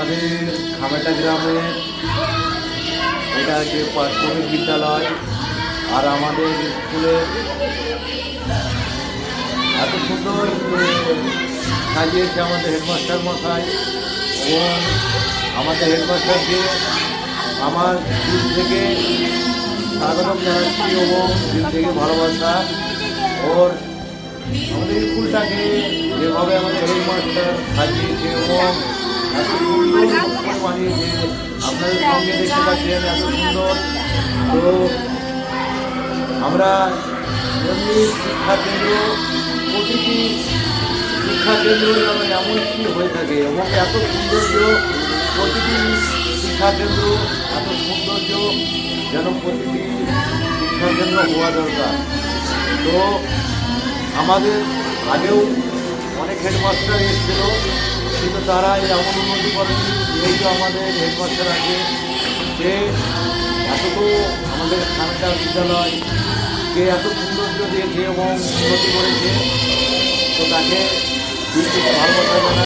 আমাদের খামেটা গ্রামে এটা যে প্রাথমিক বিদ্যালয়, আর আমাদের স্কুলে এত সুন্দর সাজিয়েছে আমাদের হেডমাস্টার মশাই, এবং আমাদের হেডমাস্টারকে আমার দিল থেকে স্বাগতম জানাচ্ছি এবং দিল থেকে ভালোবাসা। ওর আমাদের স্কুলটাকে যেভাবে আমাদের হেডমাস্টার সাজিয়েছে এবং এত সুন্দর বানিয়েছে, আপনাদের সঙ্গে দেখতে পাচ্ছেন এত সুন্দর। তো আমরা এমনি শিক্ষাকেন্দ্র, প্রতিটি শিক্ষাকেন্দ্র যেন এমনটি হয়ে থাকে এবং এত সৌন্দর্য, প্রতিটি শিক্ষাকেন্দ্র এত সৌন্দর্য যেন প্রতিটি শিক্ষাকেন্দ্র হওয়া দরকার। তো আমাদের আগেও অনেক হেডমাস্টার এসেছিল, কিন্তু তারা এমন উন্নতি করেনি। এই যে আমাদের হেডমাস্টার আছে, সে এতটুকু আমাদের খামেটা বিদ্যালয়কে এত সৌন্দর্য দিয়েছে এবং উন্নতি করেছে, তো তাকে ভালোবাসা জানাই।